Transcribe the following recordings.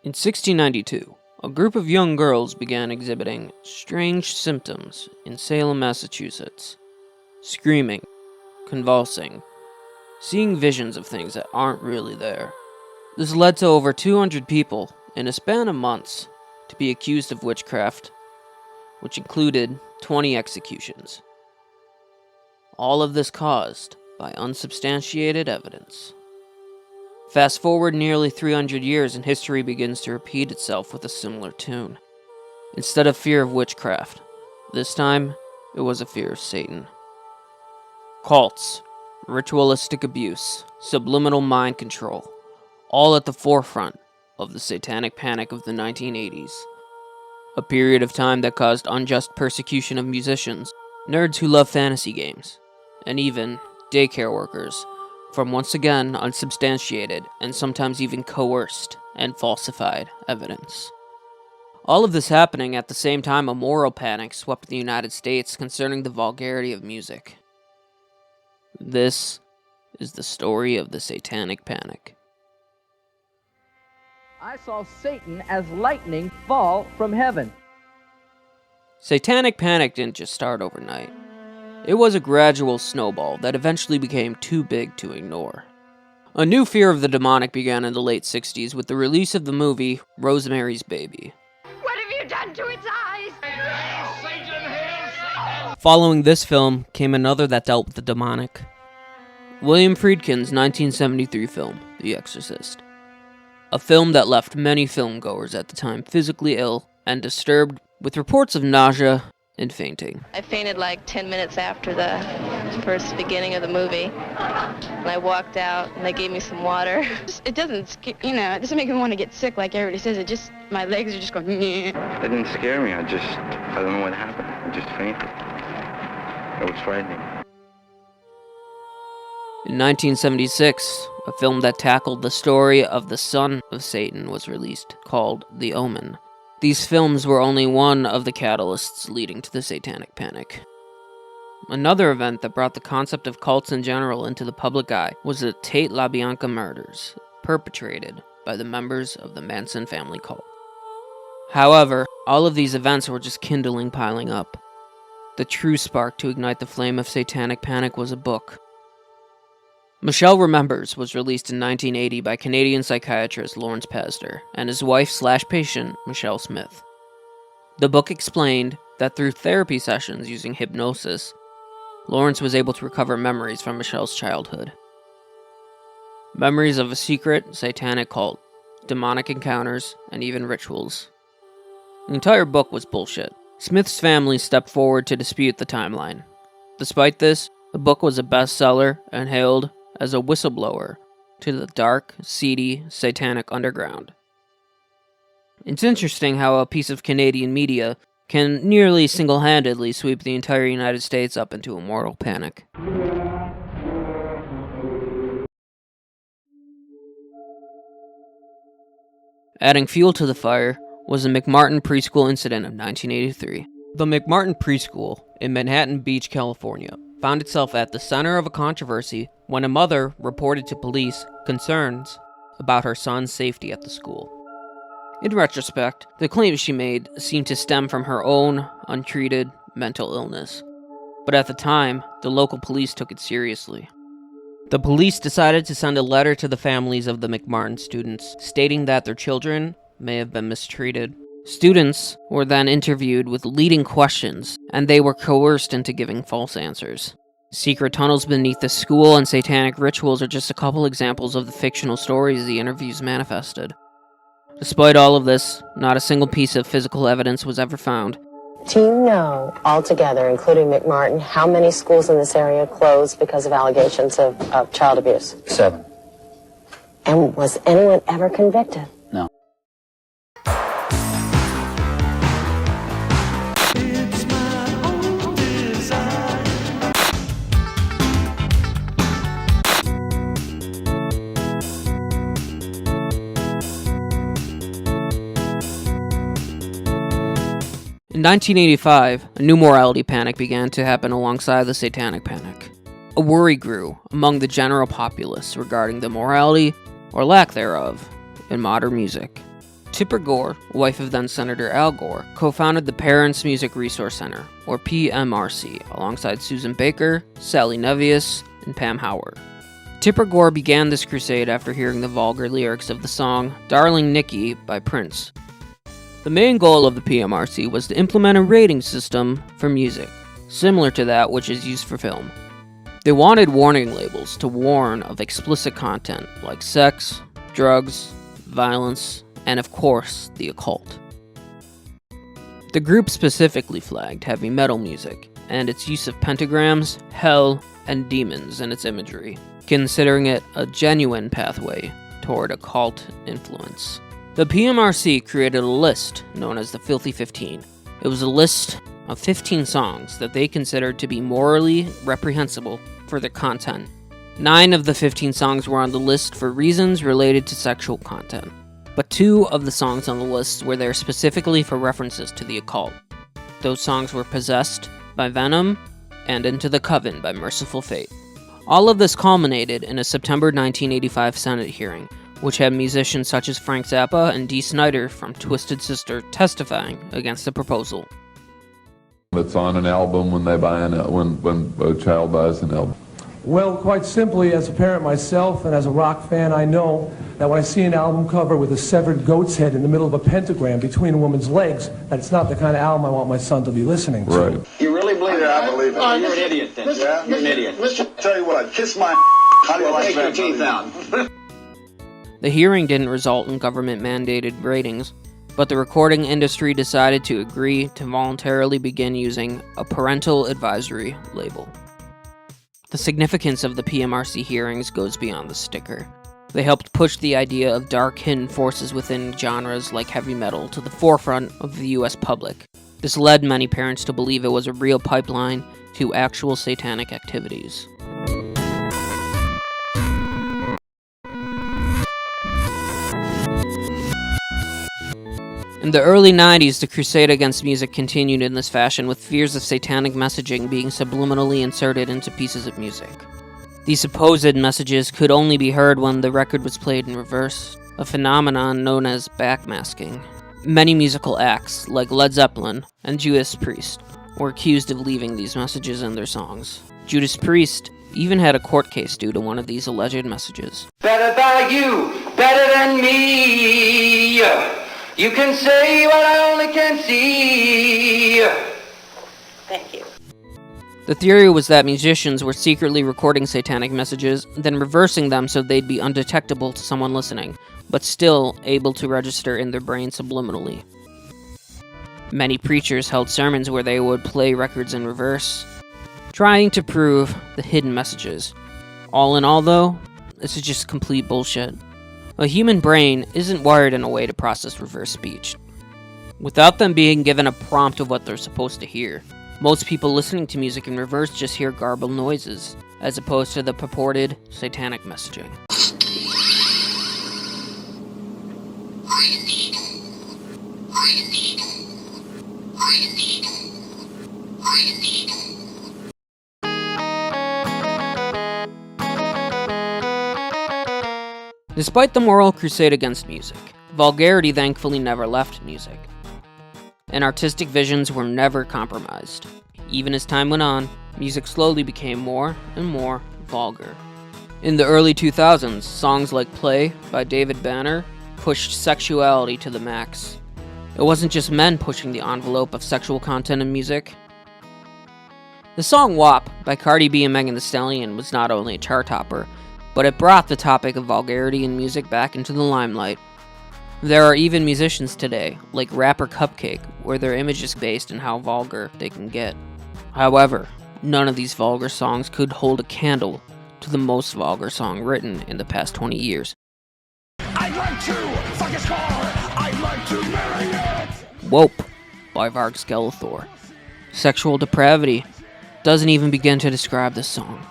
In 1692, a group of young girls began exhibiting strange symptoms in Salem, Massachusetts. Screaming, convulsing, seeing visions of things that aren't really there. This led to over 200 people, in a span of months, to be accused of witchcraft, which included 20 executions. All of this caused by unsubstantiated evidence. Fast forward nearly 300 years and history begins to repeat itself with a similar tune. Instead of fear of witchcraft, this time it was a fear of Satan. Cults, ritualistic abuse, subliminal mind control, all at the forefront of the Satanic Panic of the 1980s. A period of time that caused unjust persecution of musicians, nerds who love fantasy games, and even daycare workers, from once again unsubstantiated and sometimes even coerced and falsified evidence. All of this happening at the same time a moral panic swept the United States concerning the vulgarity of music. This is the story of the Satanic Panic. I saw Satan as lightning fall from heaven. Satanic Panic didn't just start overnight. It was a gradual snowball that eventually became too big to ignore. A new fear of the demonic began in the late 60s with the release of the movie Rosemary's Baby. What have you done to its eyes? Following this film came another that dealt with the demonic. William Friedkin's 1973 film, The Exorcist. A film that left many filmgoers at the time physically ill and disturbed with reports of nausea and fainting. I fainted like 10 minutes after the first beginning of the movie. And I walked out and they gave me some water. It doesn't, it doesn't make me want to get sick like everybody says. It just, my legs are just going, Nyeh. It didn't scare me. I don't know what happened. I just fainted. It was frightening. In 1976, a film that tackled the story of the son of Satan was released, called The Omen. These films were only one of the catalysts leading to the Satanic Panic. Another event that brought the concept of cults in general into the public eye was the Tate LaBianca murders, perpetrated by the members of the Manson family cult. However, all of these events were just kindling piling up. The true spark to ignite the flame of Satanic Panic was a book. Michelle Remembers was released in 1980 by Canadian psychiatrist Lawrence Pastor and his wife/patient, Michelle Smith. The book explained that through therapy sessions using hypnosis, Lawrence was able to recover memories from Michelle's childhood. Memories of a secret satanic cult, demonic encounters, and even rituals. The entire book was bullshit. Smith's family stepped forward to dispute the timeline. Despite this, the book was a bestseller and hailed as a whistleblower to the dark, seedy, satanic underground. It's interesting how a piece of Canadian media can nearly single-handedly sweep the entire United States up into a moral panic. Adding fuel to the fire was the McMartin Preschool incident of 1983. The McMartin Preschool in Manhattan Beach, California, found itself at the center of a controversy when a mother reported to police concerns about her son's safety at the school. In retrospect, the claims she made seemed to stem from her own untreated mental illness. But at the time, the local police took it seriously. The police decided to send a letter to the families of the McMartin students, stating that their children may have been mistreated. Students were then interviewed with leading questions, and they were coerced into giving false answers. Secret tunnels beneath the school and satanic rituals are just a couple examples of the fictional stories the interviews manifested. Despite all of this, not a single piece of physical evidence was ever found. Do you know, altogether, including McMartin, how many schools in this area closed because of allegations of child abuse? 7. And was anyone ever convicted? No. In 1985, a new morality panic began to happen alongside the Satanic Panic. A worry grew among the general populace regarding the morality, or lack thereof, in modern music. Tipper Gore, wife of then Senator Al Gore, co-founded the Parents Music Resource Center, or PMRC, alongside Susan Baker, Sally Nevius, and Pam Howard. Tipper Gore began this crusade after hearing the vulgar lyrics of the song Darling Nikki by Prince. The main goal of the PMRC was to implement a rating system for music, similar to that which is used for film. They wanted warning labels to warn of explicit content like sex, drugs, violence, and of course, the occult. The group specifically flagged heavy metal music and its use of pentagrams, hell, and demons in its imagery, considering it a genuine pathway toward occult influence. The PMRC created a list known as the Filthy 15. It was a list of 15 songs that they considered to be morally reprehensible for their content. 9 of the 15 songs were on the list for reasons related to sexual content, but 2 of the songs on the list were there specifically for references to the occult. Those songs were Possessed by Venom and Into the Coven by Merciful Fate. All of this culminated in a September 1985 Senate hearing, which had musicians such as Frank Zappa and Dee Snider from Twisted Sister testifying against the proposal. It's on an album when when a child buys an album. Well, quite simply, as a parent myself and as a rock fan, I know that when I see an album cover with a severed goat's head in the middle of a pentagram between a woman's legs, that it's not the kind of album I want my son to be listening to. Right. You really believe that? I believe it. Oh, you're an idiot then. Yeah? You're an idiot. Tell you what, kiss my how do you like Take your that? teeth out. The hearing didn't result in government-mandated ratings, but the recording industry decided to agree to voluntarily begin using a parental advisory label. The significance of the PMRC hearings goes beyond the sticker. They helped push the idea of dark hidden forces within genres like heavy metal to the forefront of the US public. This led many parents to believe it was a real pipeline to actual satanic activities. In the early 90s, the crusade against music continued in this fashion, with fears of satanic messaging being subliminally inserted into pieces of music. These supposed messages could only be heard when the record was played in reverse, a phenomenon known as backmasking. Many musical acts, like Led Zeppelin and Judas Priest, were accused of leaving these messages in their songs. Judas Priest even had a court case due to one of these alleged messages. Better by you, better than me. You can say what I only can see. Thank you. The theory was that musicians were secretly recording satanic messages, then reversing them so they'd be undetectable to someone listening, but still able to register in their brain subliminally. Many preachers held sermons where they would play records in reverse, trying to prove the hidden messages. All in all, though, this is just complete bullshit. A human brain isn't wired in a way to process reverse speech. Without them being given a prompt of what they're supposed to hear, most people listening to music in reverse just hear garbled noises, as opposed to the purported satanic messaging. Despite the moral crusade against music, vulgarity thankfully never left music, and artistic visions were never compromised. Even as time went on, music slowly became more and more vulgar. In the early 2000s, songs like Play by David Banner pushed sexuality to the max. It wasn't just men pushing the envelope of sexual content in music. The song WAP by Cardi B and Megan Thee Stallion was not only a chart topper, but it brought the topic of vulgarity in music back into the limelight. There are even musicians today, like rapper Cupcake, where their image is based on how vulgar they can get. However, none of these vulgar songs could hold a candle to the most vulgar song written in the past 20 years. I'd like to fuck his car, I'd like to marry it. Wope by Vargskelethor. Sexual depravity doesn't even begin to describe this song.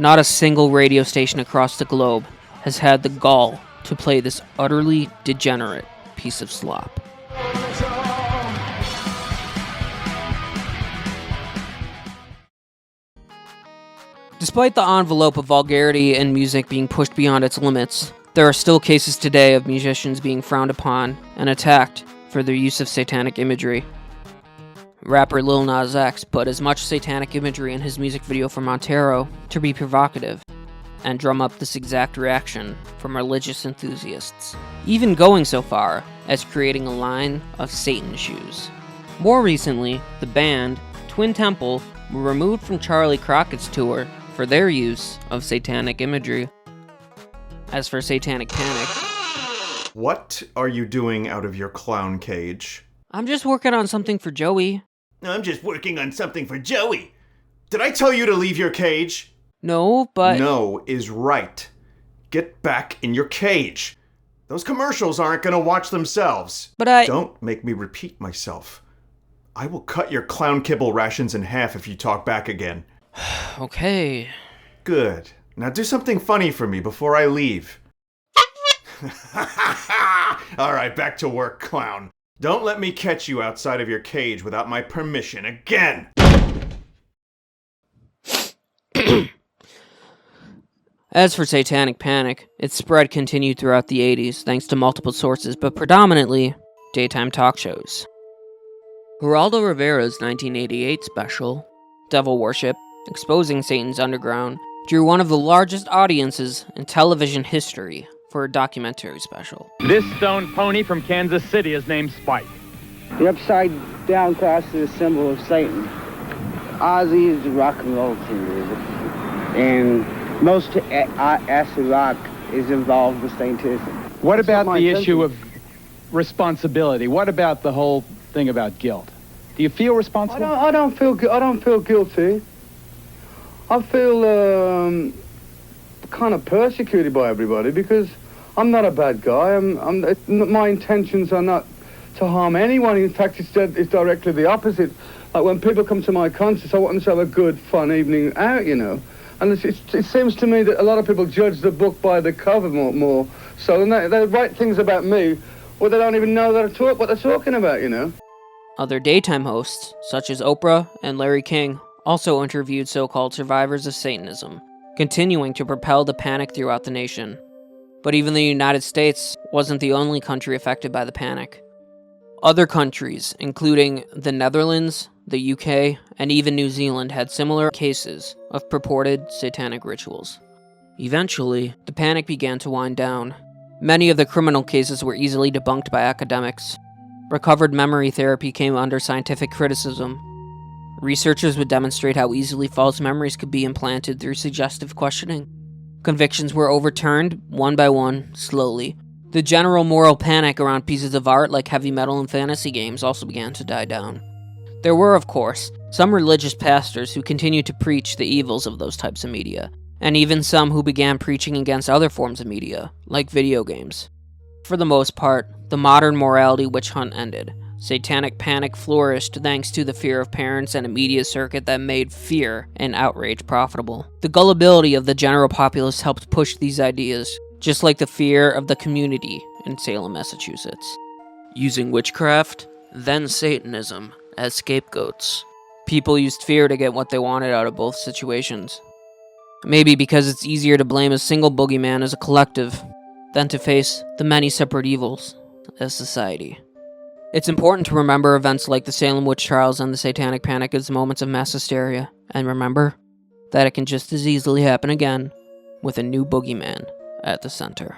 Not a single radio station across the globe has had the gall to play this utterly degenerate piece of slop. Despite the envelope of vulgarity and music being pushed beyond its limits, There are still cases today of musicians being frowned upon and attacked for their use of satanic imagery. Rapper Lil Nas X put as much satanic imagery in his music video for Montero to be provocative and drum up this exact reaction from religious enthusiasts, even going so far as creating a line of Satan shoes. More recently, the band Twin Temple were removed from Charlie Crockett's tour for their use of satanic imagery. As for Satanic Panic, what are you doing out of your clown cage? I'm just working on something for Joey. I'm just working on something for Joey. Did I tell you to leave your cage? No, but... No is right. Get back in your cage. Those commercials aren't gonna watch themselves. But I... Don't make me repeat myself. I will cut your clown kibble rations in half if you talk back again. Okay. Good. Now do something funny for me before I leave. Alright, back to work, clown. Don't let me catch you outside of your cage without my permission again! As for Satanic Panic, its spread continued throughout the 80s thanks to multiple sources, but predominantly daytime talk shows. Geraldo Rivera's 1988 special, Devil Worship, Exposing Satan's Underground, drew one of the largest audiences in television history for a documentary special. This stone pony from Kansas City is named Spike. The upside down cross is a symbol of Satan. Ozzy is the rock and roll singer, and most acid rock is involved with Satanism. What about the issue of responsibility? What about the whole thing about guilt? Do you feel responsible? I don't feel guilty. I feel kind of persecuted by everybody because I'm not a bad guy. My intentions are not to harm anyone. In fact, it's directly the opposite. Like when people come to my concerts, I want them to have a good, fun evening out, you know. And it seems to me that a lot of people judge the book by the cover more so, and they write things about me, or they don't even know what they're talking about, you know. Other daytime hosts, such as Oprah and Larry King, also interviewed so-called survivors of Satanism, continuing to propel the panic throughout the nation. But even the United States wasn't the only country affected by the panic. Other countries, including the Netherlands, the UK, and even New Zealand, had similar cases of purported satanic rituals. Eventually, the panic began to wind down. Many of the criminal cases were easily debunked by academics. Recovered memory therapy came under scientific criticism. Researchers would demonstrate how easily false memories could be implanted through suggestive questioning. Convictions were overturned, one by one, slowly. The general moral panic around pieces of art like heavy metal and fantasy games also began to die down. There were, of course, some religious pastors who continued to preach the evils of those types of media, and even some who began preaching against other forms of media, like video games. For the most part, the modern morality witch hunt ended. Satanic panic flourished thanks to the fear of parents and a media circuit that made fear and outrage profitable. The gullibility of the general populace helped push these ideas, just like the fear of the community in Salem, Massachusetts. Using witchcraft, then Satanism, as scapegoats. People used fear to get what they wanted out of both situations. Maybe because it's easier to blame a single boogeyman as a collective than to face the many separate evils as society. It's important to remember events like the Salem witch trials and the Satanic Panic as moments of mass hysteria, and remember that it can just as easily happen again with a new boogeyman at the center.